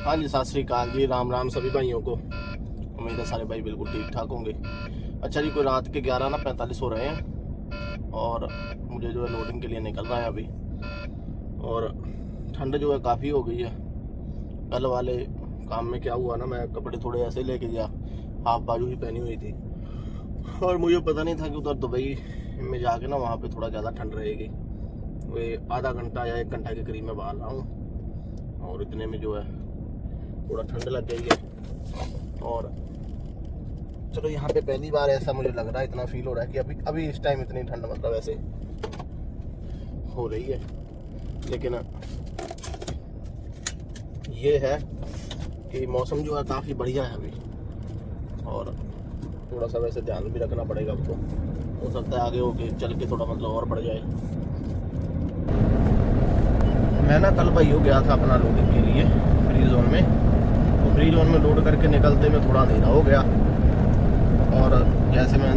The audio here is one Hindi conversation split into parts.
हाँ जी, सत श्री अकाल जी, राम राम सभी भाइयों को। उम्मीद है सारे भाई बिल्कुल ठीक ठाक होंगे। अच्छा जी, कोई रात के 11:45 हो रहे हैं और मुझे जो है लोडिंग के लिए निकलना है अभी। और ठंड जो है काफ़ी हो गई है। कल वाले काम में क्या हुआ ना, मैं कपड़े थोड़े ऐसे लेके गया, हाफ बाजू ही पहनी हुई थी और मुझे पता नहीं था कि उधर दुबई में जाके ना वहाँ पे थोड़ा ज़्यादा ठंड रहेगी। वे आधा घंटा या 1 घंटा के करीब मैं बाहर रहा हूँ और इतने में जो है थोड़ा ठंड लग गई है। और चलो, यहाँ पे पहली बार ऐसा मुझे लग रहा है, इतना फील हो रहा है कि अभी अभी इस टाइम इतनी ठंड मतलब ऐसे हो रही है। लेकिन ये है कि मौसम जो है काफ़ी बढ़िया है अभी, और थोड़ा सा वैसे ध्यान भी रखना पड़ेगा आपको। हो सकता है आगे होके चल के थोड़ा मतलब और बढ़ जाए। मैं ना कल भाई हो गया था अपना लोडिंग के लिए फ्री जोन में, तो फ्री जोन में लोड करके निकलते में थोड़ा अंधेरा हो गया। और जैसे मैं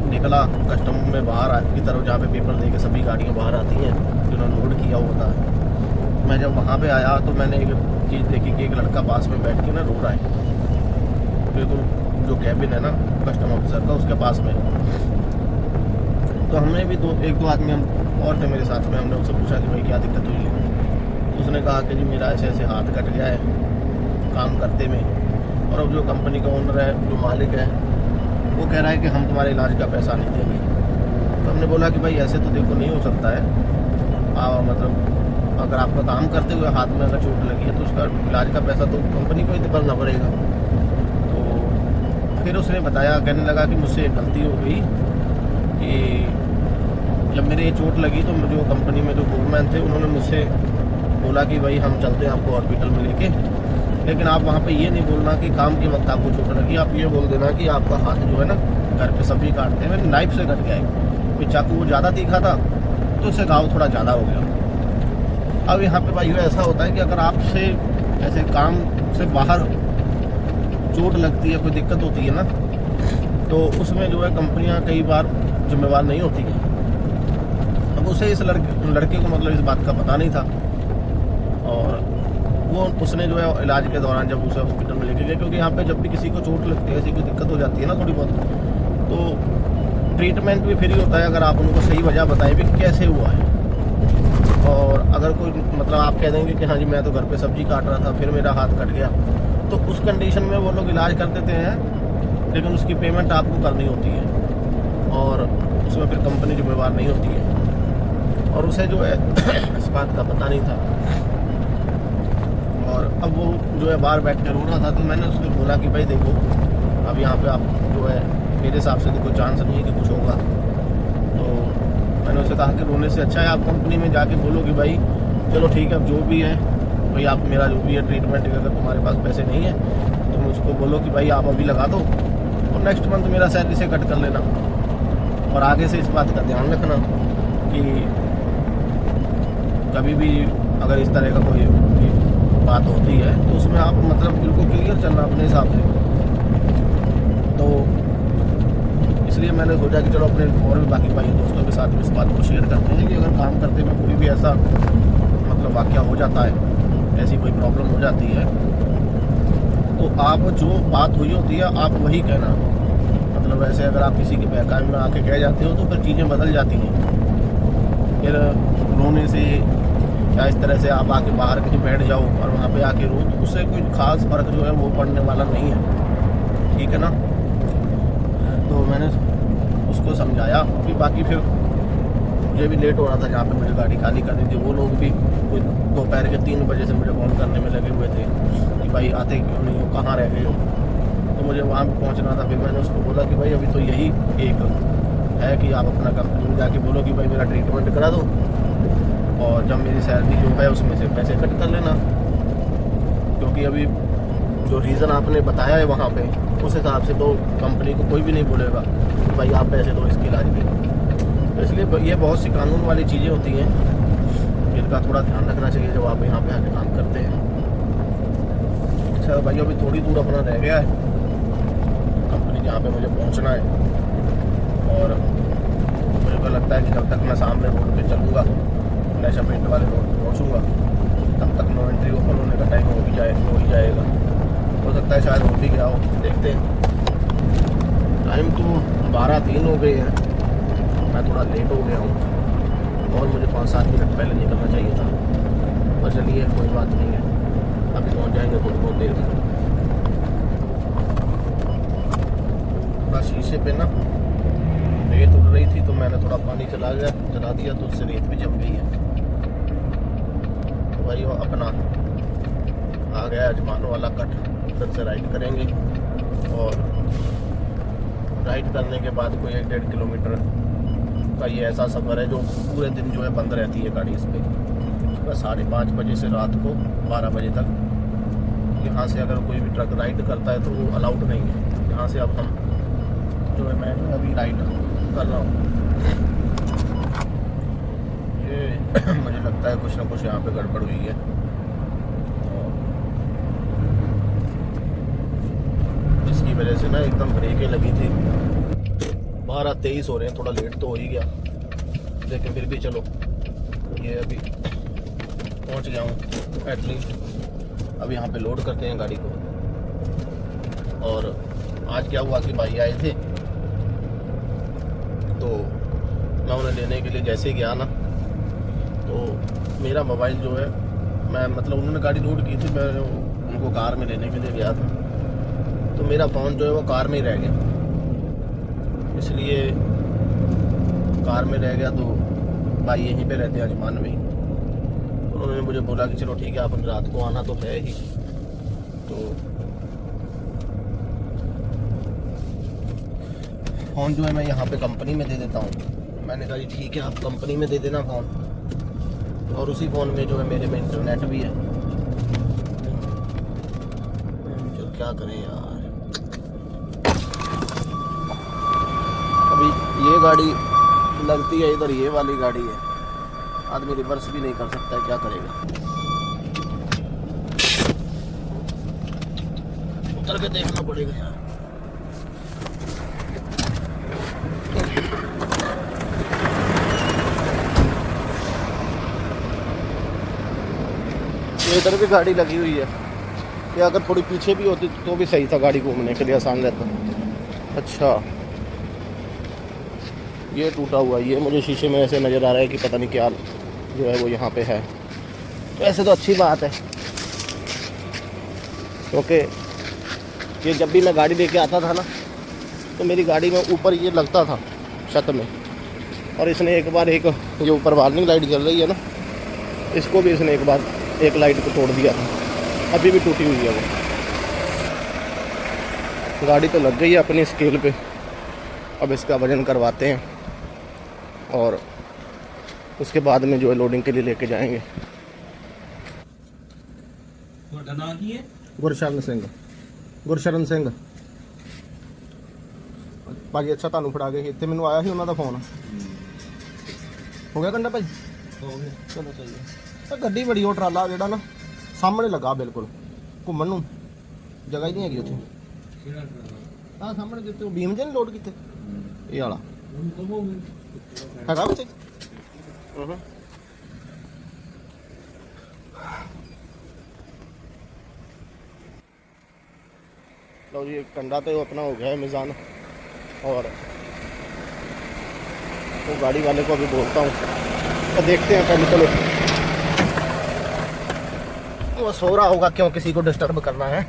निकला कस्टम में बाहर की तरफ, जहाँ पे पेपर दे के सभी गाड़ियाँ बाहर आती हैं जिन्होंने लोड किया होता है, मैं जब वहाँ पे आया तो मैंने एक चीज़ देखी कि एक लड़का पास में बैठ के ना रो रहा है, बिल्कुल जो कैबिन है ना कस्टम ऑफिसर का उसके पास में। तो हमने भी एक दो आदमी हम और थे मेरे साथ में, हमने उससे पूछा कि भाई क्या दिक्कत हुई है। उसने कहा कि जी मेरा ऐसे ऐसे हाथ कट गया है काम करते में, और अब जो कंपनी का ओनर है, जो मालिक है, वो कह रहा है कि हम तुम्हारे इलाज का पैसा नहीं देंगे। तो हमने बोला कि भाई ऐसे तो देखो नहीं हो सकता है, मतलब अगर आपका काम करते हुए हाथ में अगर चोट लगी है तो उसका इलाज का पैसा तो कंपनी को ही भरना पड़ेगा। तो फिर उसने बताया, कहने लगा कि मुझसे एक गलती हो गई कि जब मेरे ये चोट लगी तो जो कंपनी में जो फोरमैन थे उन्होंने मुझसे बोला कि भाई हम चलते हैं आपको हॉस्पिटल में लेके, लेकिन आप वहाँ पे ये नहीं बोलना कि काम के वक्त आपको चोट लगी, आप ये बोल देना कि आपका हाथ जो है ना घर पे सब्जी काटते हैं नाइफ से कट गया है, फिर चाकू वो ज़्यादा तीखा था तो उससे घाव थोड़ा ज़्यादा हो गया। अब यहाँ पे भाई ऐसा होता है कि अगर आपसे ऐसे काम से बाहर चोट लगती है, कोई दिक्कत होती है ना, तो उसमें जो है कंपनियाँ कई बार जिम्मेवार नहीं होती हैं। अब उसे इस लड़के को मतलब इस बात का पता नहीं था, और वो उसने जो है इलाज के दौरान जब उसे हॉस्पिटल में लेके गए, क्योंकि यहाँ पे जब भी किसी को चोट लगती है, ऐसी कोई दिक्कत हो जाती है ना थोड़ी बहुत, तो ट्रीटमेंट भी फ्री होता है अगर आप उनको सही वजह बताएं भी कैसे हुआ है। और अगर कोई मतलब आप कह देंगे कि हाँ जी मैं तो घर पे सब्जी काट रहा था फिर मेरा हाथ कट गया, तो उस कंडीशन में वो लोग इलाज कर देते हैं, लेकिन उसकी पेमेंट आपको करनी होती है और उसमें फिर कंपनी जिम्मेवार नहीं होती है। और उसे जो है इस बात का पता नहीं था, और अब वो जो है बाहर बैठ कर रो रहा था। तो मैंने उसको बोला कि भाई देखो, अब यहाँ पे आप जो है मेरे हिसाब से तो कोई चांस नहीं है कि कुछ होगा। तो मैंने उसे कहा कि रोने से अच्छा है आप कंपनी में जाके बोलो कि भाई चलो ठीक है, अब जो भी है भाई आप मेरा जो भी है ट्रीटमेंट, अगर तुम्हारे पास पैसे नहीं है तो तुम उसको बोलो कि भाई आप अभी लगा दो और नेक्स्ट मंथ मेरा सैलरी से कट कर लेना। और आगे से इस बात का ध्यान रखना कि कभी भी अगर इस तरह का कोई बात होती है तो उसमें आप मतलब बिल्कुल क्लियर चलना अपने हिसाब से। तो इसलिए मैंने सोचा कि चलो अपने और भी बाकी भाई दोस्तों के साथ भी इस बात को शेयर करते हैं कि अगर काम करते में कोई भी ऐसा मतलब वाक़या हो जाता है, ऐसी कोई प्रॉब्लम हो जाती है, तो आप जो बात हुई होती है आप वही कहना। मतलब ऐसे अगर आप किसी के बहकावे में आके कह जाते हो तो फिर चीज़ें बदल जाती हैं। फिर रोने से या इस तरह से आप आके बाहर कहीं बैठ जाओ और वहाँ पे आके रो, तो उससे कोई ख़ास फ़र्क जो है वो पड़ने वाला नहीं है, ठीक है ना। तो मैंने उसको समझाया कि बाकी फिर मुझे भी लेट हो रहा था, जहाँ पे मुझे गाड़ी खाली करनी थी, वो लोग भी कोई दोपहर के 3 बजे से मुझे फ़ोन करने में लगे हुए थे कि भाई आते क्यों नहीं हो, कहाँ रह गए हो। तो मुझे वहाँ भी पहुँचना था। फिर मैंने उसको बोला कि भाई अभी तो यही एक है कि आप अपना कंपनी में जाके बोलो कि भाई मेरा ट्रीटमेंट करा दो और जब मेरी सैलरी जो है उसमें से पैसे कट कर लेना, क्योंकि अभी जो रीज़न आपने बताया है वहाँ पे उस हिसाब से तो कंपनी को कोई भी नहीं बोलेगा कि भाई आप पैसे दो इसके इलाज के। तो इसलिए ये बहुत सी कानून वाली चीज़ें होती हैं जिनका थोड़ा ध्यान रखना चाहिए जब आप यहाँ पे आके काम करते हैं। अच्छा भाई, अभी थोड़ी दूर अपना रह गया है कंपनी जहाँ पे मुझे पहुँचना है, और मुझे को लगता है कि जब तक मैं सामने रोड पे चलूँगा, नशा पेंट वाले रोड पर पहुँचूँगा, तब तक नो एंट्री ओपन होने का टाइम हो ही जाएगा। लगता है शायद हो भी गया हो, देखते हैं। टाइम तो 12:03 हो गए हैं, मैं थोड़ा लेट हो गया हूँ और मुझे 5-7 मिनट पहले निकलना चाहिए था, पर चलिए कोई बात नहीं है, अभी पहुँच जाएंगे थोड़ी बहुत देर में। थोड़ा शीशे पे ना रेत उड़ रही थी तो मैंने थोड़ा पानी चला दिया तो उससे रेत भी जम गई है। तो भाई वो अपना आ गया अजमान वाला कट, उधर से राइड करेंगे और राइड करने के बाद कोई 1-1.5 किलोमीटर का ये ऐसा सफ़र है जो पूरे दिन जो है बंद रहती है गाड़ी इस पर। सुबह 5:30 बजे से रात को 12 बजे तक यहाँ से अगर कोई भी ट्रक राइड करता है तो वो अलाउड नहीं है। यहाँ से अब हम जो है मैं अभी राइड कर रहा हूँ। ये मुझे लगता है कुछ ना कुछ यहाँ पे गड़बड़ हुई है। इसकी वजह से ना एकदम ब्रेकें लगी थी। 12:23 हो रहे हैं, थोड़ा लेट तो हो ही गया, लेकिन फिर भी चलो ये अभी पहुँच गया हूँ एटलीस्ट। अब यहाँ पे लोड करते हैं गाड़ी को। और आज क्या हुआ कि भाई आए थे तो मैं उन्हें लेने के लिए जैसे ही गया ना तो मेरा मोबाइल जो है मैं मतलब उन्होंने गाड़ी लोड की थी, मैं उनको कार में लेने के लिए गया था तो मेरा फ़ोन जो है वो कार में ही रह गया। इसलिए कार में रह गया तो भाई यहीं पे रहते हैं अजमान में ही। उन्होंने मुझे बोला कि चलो ठीक है अपन रात को आना तो है ही, तो फ़ोन जो है मैं यहाँ पे कंपनी में दे देता हूँ। मैंने कहा जी ठीक है आप कंपनी में दे देना फ़ोन, और उसी फ़ोन में जो है मेरे में इंटरनेट भी है। जो क्या करें यार, अभी ये गाड़ी लगती है इधर, ये वाली गाड़ी है, आदमी रिवर्स भी नहीं कर सकता है, क्या करेगा। उतर के देखना पड़ेगा यार। इधर भी गाड़ी लगी हुई है, ये अगर थोड़ी पीछे भी होती तो भी सही था, गाड़ी घूमने के लिए आसान रहता। अच्छा ये टूटा हुआ, ये मुझे शीशे में ऐसे नज़र आ रहा है कि पता नहीं क्या जो है वो यहाँ पे है। वैसे तो अच्छी बात है क्योंकि ये जब भी मैं गाड़ी लेके आता था ना तो मेरी गाड़ी में ऊपर ये लगता था छत में, और इसने एक बार एक जो ऊपर वार्निंग लाइट जल रही है ना, इसको भी इसने एक बार एक लाइट को तोड़ दिया था, अभी भी टूटी हुई है वो। गाड़ी तो लग गई है अपनी स्केल पे, अब इसका वजन करवाते हैं और उसके बाद में जो है लोडिंग के लिए लेके जाएंगे। गुरशरण गुरशरण सिंह भाजी, अच्छा ਤੁਹਾਨੂੰ ਫੜਾ ਕੇ ਇੱਥੇ ਮੈਨੂੰ ਆਇਆ ਸੀ ਉਹਨਾਂ ਦਾ ਫੋਨ। ਹੋ ਗਿਆ ਕੰਡਾ ਭਾਈ? ਹੋ ਗਿਆ, ਚਲੋ ਸਹੀ ਹੈ। ਤਾਂ ਗੱਡੀ ਬੜੀ, ਉਹ ਟਰਾਲਾ ਜਿਹੜਾ ਨਾ ਸਾਹਮਣੇ ਲੱਗਾ ਬਿਲਕੁਲ, ਘੁੰਮਣ ਨੂੰ ਜਗ੍ਹਾ ਹੀ ਨਹੀਂ ਹੈਗੀ ਉੱਥੇ। ਕਿਹੜਾ ਟਰਾਲਾ? ਆਹ ਸਾਹਮਣੇ ਜਿੱਥੇ ਉਹ ਬੀਮ ਜੇ ਨਹੀਂ ਲੋਡ ਕੀਤੇ, ਇਹ ਵਾਲਾ ਹੈਗਾ ਵਿੱਚ। लो जी, कंडा तो अपना हो गया है मिज़ान, और तो गाड़ी वाले को अभी बोलता हूँ तो देखते हैं पहले। चलो वो सो रहा होगा, क्यों किसी को डिस्टर्ब करना है।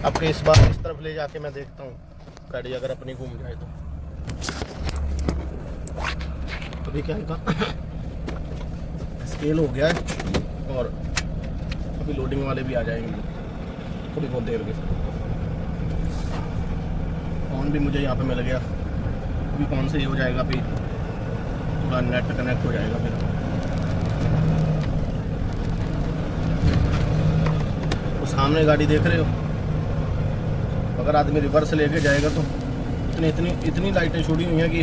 अब इस बार इस तरफ ले जाके मैं देखता हूँ गाड़ी अगर अपनी घूम जाए तो। अभी क्या इनका स्केल हो गया है और अभी लोडिंग वाले भी आ जाएंगे थोड़ी बहुत देर में। फ़ोन भी मुझे यहाँ पे मिल गया, अभी फ़ोन से ही हो जाएगा, अभी थोड़ा नेट कनेक्ट हो जाएगा। फिर वो सामने गाड़ी देख रहे हो, अगर आदमी रिवर्स लेके जाएगा तो इतनी लाइटें छोड़ी हुई हैं कि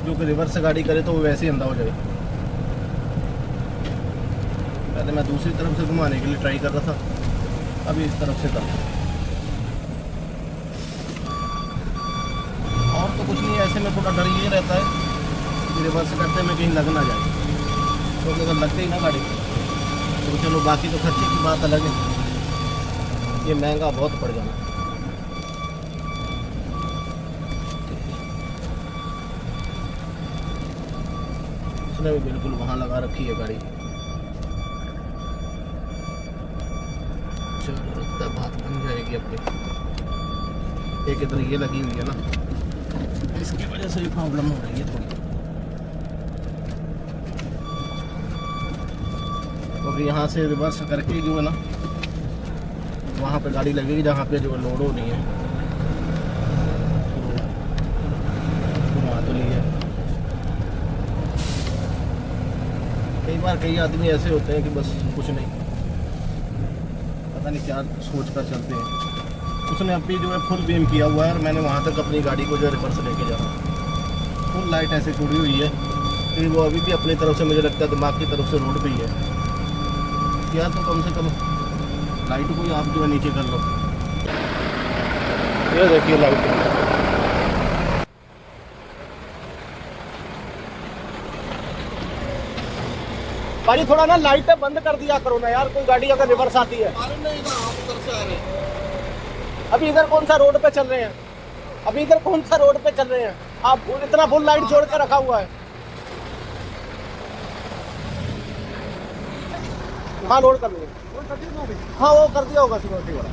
जो कि रिवर्स से गाड़ी करे तो वो वैसे ही अंधा हो जाए। पहले मैं दूसरी तरफ से घुमाने के लिए ट्राई कर रहा था, अभी इस तरफ से था। और तो कुछ नहीं, ऐसे में थोड़ा डर ये रहता है कि रिवर्स करते में कहीं लग ना जाए, तो अगर लग गई ना गाड़ी तो चलो बाकी तो खर्चे की बात अलग है। ये महंगा बहुत पड़ जाना। उसने भी बिल्कुल वहाँ लगा रखी है गाड़ी। चलो लगता है बात बन जाएगी अपनी। एक इधर ये लगी हुई है ना, इसकी वजह से भी प्रॉब्लम हो रही है थोड़ी। क्योंकि यहाँ से रिवर्स करके जो है ना वहाँ पे गाड़ी लगेगी जहाँ पे जो लोड हो नहीं है। घुमा तो ली है। कई बार कई आदमी ऐसे होते हैं कि बस कुछ नहीं, पता नहीं क्या सोच कर चलते हैं। उसने अभी जो है फुल बीम किया हुआ है और मैंने वहाँ तक अपनी गाड़ी को जो है रिवर्स लेके जा रहा हूँ। फुल लाइट ऐसे छोड़ी हुई है कि वो अभी भी अपनी तरफ से मुझे लगता है दिमाग की तरफ से रोड पे ही है। या तो कम से कम लाइट को ही आप जो है नीचे कर लो। ये देखिए लाइट। भाई थोड़ा ना लाइट बंद कर दिया करो ना यार, कोई गाड़ी अगर रिवर्स आती है। अरे नहीं ना, आप उधर से आ रहे हैं। अभी इधर कौन सा रोड पे चल रहे हैं? अभी इधर कौन सा रोड पे चल रहे हैं? आप इतना फुल लाइट जोड़ के रखा हुआ है। हाँ लोड कर लो। हाँ वो कर दिया होगा सिक्योरिटी वाला।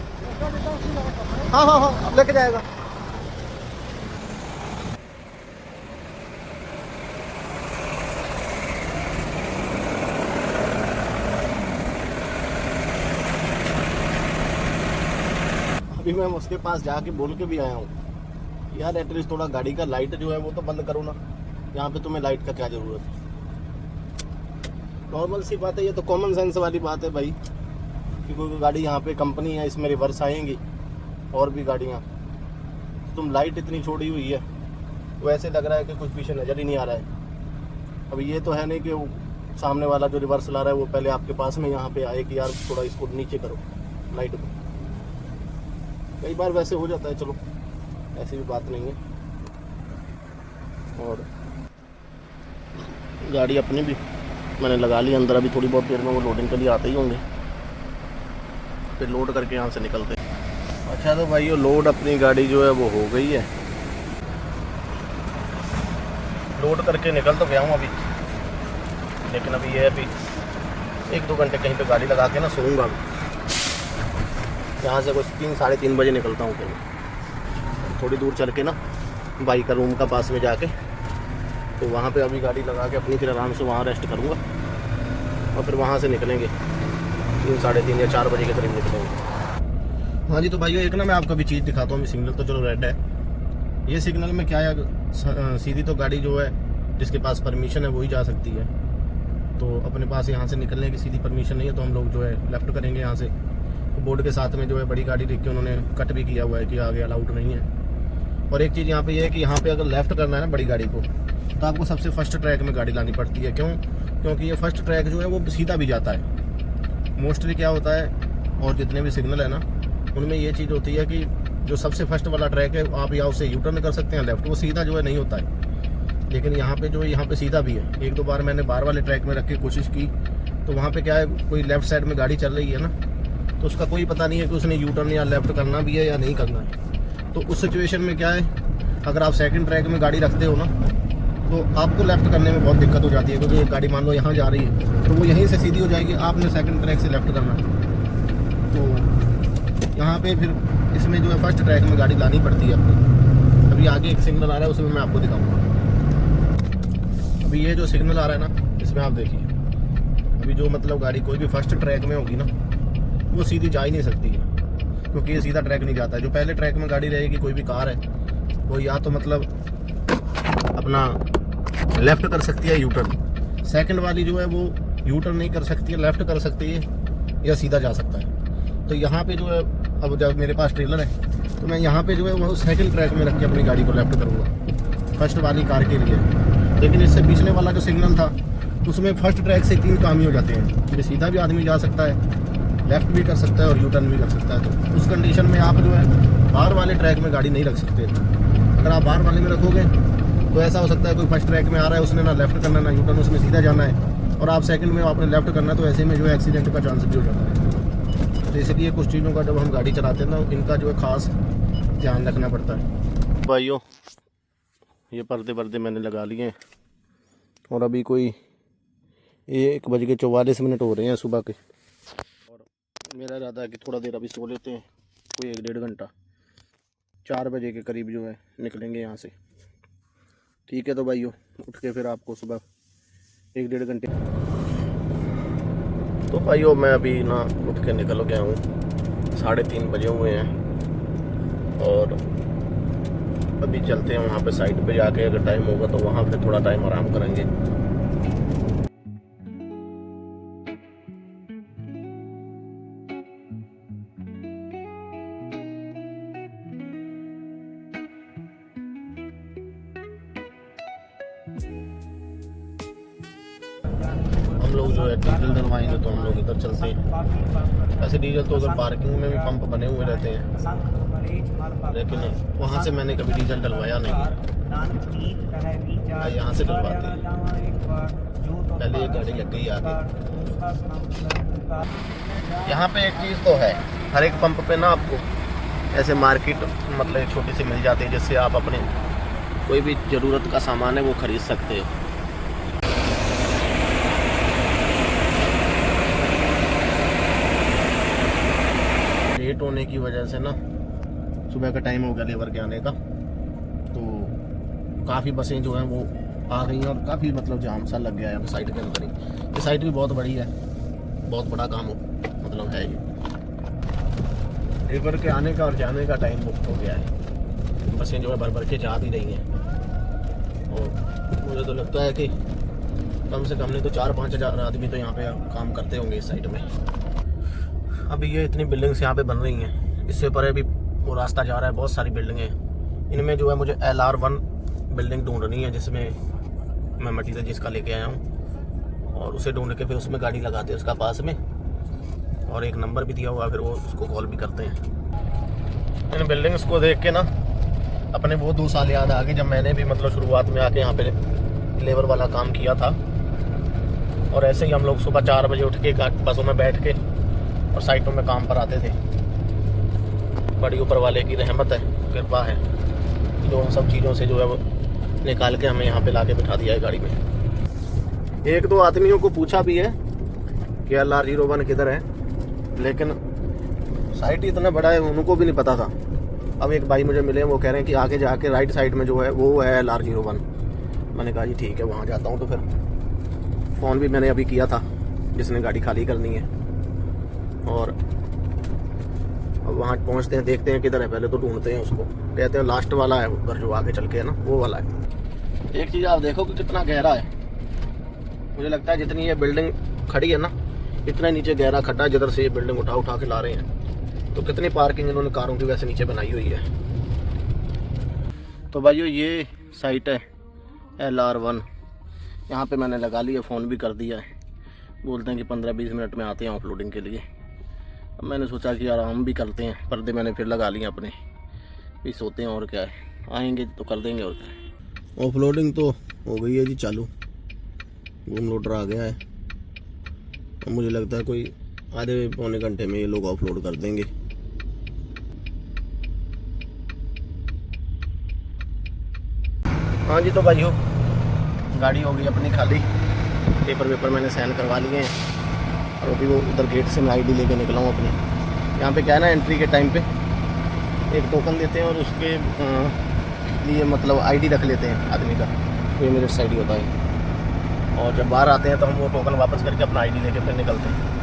हाँ हाँ हाँ अब लेके जाएगा। अभी मैं उसके पास जाके बोल के भी आया हूँ यार एटलीस्ट थोड़ा गाड़ी का लाइट जो है वो तो बंद करो ना, यहाँ पे तुम्हें लाइट का क्या जरूरत है। नॉर्मल सी बात है, ये तो कॉमन सेंस वाली बात है भाई कि कोई गाड़ी यहाँ पे कंपनी है इसमें रिवर्स आएंगी और भी गाड़ियाँ, तुम लाइट इतनी छोड़ी हुई है तो ऐसे लग रहा है कि कुछ पीछे नज़र ही नहीं आ रहा है। अब ये तो है नहीं कि वो सामने वाला जो रिवर्स ला रहा है वो पहले आपके पास में यहाँ पे आए कि यार थोड़ा इसको नीचे करो लाइट को। कई बार वैसे हो जाता है, चलो ऐसी भी बात नहीं है। और गाड़ी अपनी भी मैंने लगा ली अंदर, अभी थोड़ी बहुत देर में वो लोडिंग के लिए आते ही होंगे, फिर लोड करके यहाँ से निकलते। अच्छा तो भाई ये लोड अपनी गाड़ी जो है वो हो गई है, लोड करके निकल तो गया हूँ अभी, लेकिन अभी ये अभी 1-2 घंटे कहीं पे गाड़ी लगा के ना सोऊंगा। यहाँ से कुछ 3-3:30 बजे निकलता हूँ कहीं, थोड़ी दूर चल के ना भाई का रूम का पास में जाके, तो वहाँ पे अभी गाड़ी लगा के अपनी फिर आराम से वहाँ रेस्ट करूँगा और फिर वहाँ से निकलेंगे 3-3:30 या 4 बजे के करीब निकलेंगे। हाँ जी तो भाइयों एक ना मैं आपको अभी चीज़ दिखाता हूँ। सिग्नल तो चलो रेड है, ये सिग्नल में क्या है सीधी तो गाड़ी जो है जिसके पास परमिशन है वही जा सकती है, तो अपने पास यहाँ से निकलने की सीधी परमिशन नहीं है, तो हम लोग जो है लेफ़्ट करेंगे यहाँ से। बोर्ड के साथ में जो है बड़ी गाड़ी देख के उन्होंने कट भी किया हुआ है कि आगे अलाउड नहीं है। और एक चीज़ यहाँ पे ये है कि यहाँ पे अगर लेफ़्ट करना है ना बड़ी गाड़ी को, तो आपको सबसे फर्स्ट ट्रैक में गाड़ी लानी पड़ती है। क्यों? क्योंकि ये फर्स्ट ट्रैक जो है वो सीधा भी जाता है मोस्टली। क्या होता है और जितने भी सिग्नल है ना उनमें ये चीज़ होती है कि जो सबसे फर्स्ट वाला ट्रैक है आप या उससे यू टर्न कर सकते हैं लेफ़्ट, वो सीधा जो है नहीं होता है। लेकिन यहाँ पे जो है यहाँ पे सीधा भी है। 1-2 बार मैंने बार वाले ट्रैक में रख के कोशिश की, तो वहाँ पे क्या है कोई लेफ़्ट साइड में गाड़ी चल रही है ना, तो उसका कोई पता नहीं है कि उसने यू टर्न या लेफ़्ट करना भी है या नहीं करना है। तो उस सिचुएशन में क्या है, अगर आप सेकंड ट्रैक में गाड़ी रखते हो ना तो आपको लेफ़्ट करने में बहुत दिक्कत हो जाती है, क्योंकि गाड़ी मान लो यहाँ जा रही है तो वो यहीं से सीधी हो जाएगी, आपने सेकंड ट्रैक से लेफ़्ट करना है। तो यहाँ पे फिर इसमें जो है फर्स्ट ट्रैक में गाड़ी लानी पड़ती है अपनी। अभी आगे एक सिग्नल आ रहा है उसमें मैं आपको दिखाऊँगा। अभी ये जो सिग्नल आ रहा है ना इसमें आप देखिए, अभी जो मतलब गाड़ी कोई भी फर्स्ट ट्रैक में होगी ना वो सीधी जा ही नहीं सकती है, क्योंकि ये सीधा ट्रैक नहीं जाता है। जो पहले ट्रैक में गाड़ी रहेगी कोई भी कार है वो या तो मतलब अपना लेफ़्ट कर सकती है यू टर्न, सेकंड वाली जो है वो यू टर्न नहीं कर सकती है, लेफ़्ट कर सकती है या सीधा जा सकता है। तो यहाँ पे जो है अब जब मेरे पास ट्रेलर है तो मैं यहाँ पे जो है वो सेकंड ट्रैक में रख के अपनी गाड़ी को लेफ़्ट करूँगा फर्स्ट वाली कार के लिए। लेकिन इससे पिछले वाला जो सिग्नल था उसमें फर्स्ट ट्रैक से 3 काम ही हो जाते हैं कि सीधा भी आदमी जा सकता है, लेफ़्ट भी कर सकता है और यू टर्न भी कर सकता है। तो उस कंडीशन में आप जो है बाहर वाले ट्रैक में गाड़ी नहीं रख सकते। अगर आप बाहर वाले में रखोगे तो ऐसा हो सकता है कोई फर्स्ट ट्रैक में आ रहा है उसने ना लेफ़्ट करना ना यू टर्न, उसमें सीधा जाना है और आप सेकंड में आपने लेफ़्ट करना, तो ऐसे में जो है एक्सीडेंट का चांस भी हो जाता है। तो इसलिए कुछ चीज़ों का जब हम गाड़ी चलाते हैं ना, इनका जो है ख़ास ध्यान रखना पड़ता है। भाइयों ये पर्दे मैंने लगा लिए हैं और अभी कोई 1:44 हो रहे हैं सुबह के। और मेरा इरादा है कि थोड़ा देर अभी सो लेते हैं, कोई 1-1.5 घंटा, 4 बजे के करीब जो है निकलेंगे यहाँ से। ठीक है तो भाइयों, उठ के फिर आपको सुबह 1-1.5 घंटे। तो भाइयों मैं अभी ना उठ के निकल गया हूँ, 3:30 बजे हुए हैं और अभी चलते हैं वहाँ पे साइड पे जाके, अगर टाइम होगा तो वहाँ पे थोड़ा टाइम आराम करेंगे। हम लोग जो है डीजल डलवाएंगे तो हम लोग इधर चलते हैं। ऐसे डीजल तो उधर पार्किंग में भी पंप बने हुए रहते हैं, लेकिन वहाँ से मैंने कभी डीजल डलवाया नहीं है। यहाँ से डलवाते हैं, पहले एक गाड़ी लग गई आगे। यहाँ पे एक चीज़ तो है, हर एक पंप पे ना आपको ऐसे मार्केट मतलब छोटी सी मिल जाती है, जिससे आप अपने कोई भी ज़रूरत का सामान है वो ख़रीद सकते हो। लेट होने की वजह से ना सुबह का टाइम हो गया लेबर के आने का, तो काफ़ी बसें जो हैं वो आ गई हैं और काफ़ी मतलब जाम सा लग गया है साइट के अंदर ही। ये साइट भी बहुत बड़ी है, बहुत बड़ा काम मतलब है ये। लेबर के आने का और जाने का टाइम बुक हो गया है, बसें जो है भर के जा भी रही हैं। और मुझे तो लगता है कि कम से कम नहीं तो 4-5 हज़ार आदमी तो यहाँ पे काम करते होंगे इस साइड में। अभी ये इतनी बिल्डिंग्स यहाँ पे बन रही हैं, इससे परे भी वो रास्ता जा रहा है, बहुत सारी बिल्डिंगें। इनमें जो है मुझे LR1 बिल्डिंग ढूंढनी है, जिसमें मैं मटीरियल जिसका लेके आया हूँ, और उसे ढूंढ के फिर उसमें गाड़ी लगाते हैं उसका पास में, और एक नंबर भी दिया हुआ, फिर वो उसको कॉल भी करते हैं। इन बिल्डिंग्स को देख के ना अपने वो 2 साल याद आ गए, जब मैंने भी मतलब शुरुआत में आके यहाँ पे लेबर वाला काम किया था। और ऐसे ही हम लोग सुबह 4 बजे उठ के बसों में बैठ के और साइटों में काम पर आते थे। बड़ी ऊपर वाले की रहमत है, कृपा है, जो उन सब चीज़ों से जो है वो निकाल के हमें यहाँ पे लाके बिठा दिया है गाड़ी में। 1-2 आदमियों को पूछा भी है कि LR01 किधर है, लेकिन साइट इतना बड़ा है उनको भी नहीं पता था। अब एक भाई मुझे मिले, वो कह रहे हैं कि आगे जाके राइट साइड में जो है वो है LR01। मैंने कहा जी ठीक है, वहाँ जाता हूँ। तो फिर फ़ोन भी मैंने अभी किया था जिसने गाड़ी खाली करनी है, और अब वहाँ पहुँचते हैं, देखते हैं किधर है, पहले तो ढूंढते हैं उसको। कहते हैं लास्ट वाला है उधर जो आगे चल के है ना, वो वाला है। एक चीज़ आप देखो कि कितना गहरा है, मुझे लगता है जितनी ये बिल्डिंग खड़ी है ना, इतना नीचे गहरा खड्डा है जिधर से ये बिल्डिंग उठा के ला रहे हैं। तो कितनी पार्किंग इन्होंने कारों की वैसे नीचे बनाई हुई है। तो भाइयों ये साइट है LR1, यहाँ पे मैंने लगा लिया, फ़ोन भी कर दिया है। बोलते हैं कि 15-20 मिनट में आते हैं ऑफलोडिंग के लिए। अब मैंने सोचा कि आराम भी करते हैं, पर्दे मैंने फिर लगा लिए अपने, भी सोते हैं, और क्या है, आएंगे तो कर देंगे और क्या है। ऑफलोडिंग तो हो गई है जी चालू, बूम लोडर आ गया है। अब मुझे लगता है कोई आधे पौने घंटे में ये लोग ऑफलोड कर देंगे। हाँ जी, तो भाइयों गाड़ी हो गई अपनी खाली, पेपर मैंने साइन करवा लिए हैं, और अभी वो उधर गेट से मैं ID लेके निकला हूँ अपनी। यहाँ पे क्या है ना, एंट्री के टाइम पे एक टोकन देते हैं और उसके लिए मतलब ID रख लेते हैं आदमी का, ये मेरे साइड ही होता है। और जब बाहर आते हैं तो हम वो टोकन वापस करके अपना ID लेके फिर निकलते हैं।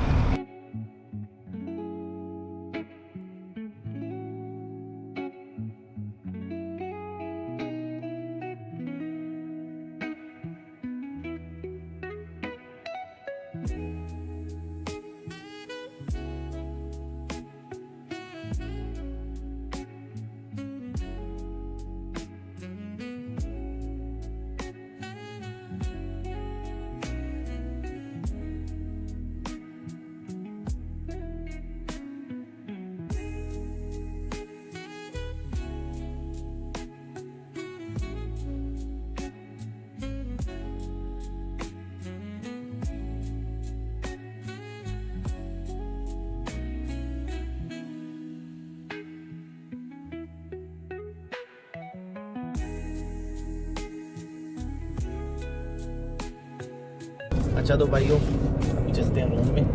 अच्छा तो भाइयों अभी चलते हैं रूम में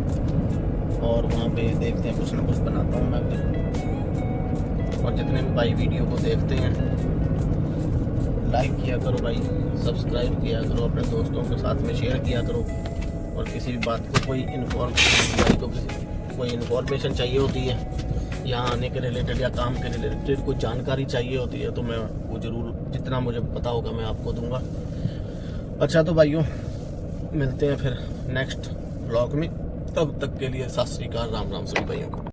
और वहाँ पे देखते हैं, कुछ ना कुछ बनाता हूँ मैं भी। और जितने भी भाई वीडियो को देखते हैं लाइक किया करो भाई, सब्सक्राइब किया करो, अपने दोस्तों के साथ में शेयर किया करो। और किसी भी बात को कोई इन्फॉर्मेशन चाहिए होती है यहाँ आने के रिलेटेड या काम के रिलेटेड कोई जानकारी चाहिए होती है तो मैं वो ज़रूर जितना मुझे पता होगा मैं आपको दूंगा। अच्छा तो भाइयों मिलते हैं फिर नेक्स्ट व्लॉग में, तब तक के लिए सत श्री अकाल, राम राम सभी भाइयों को।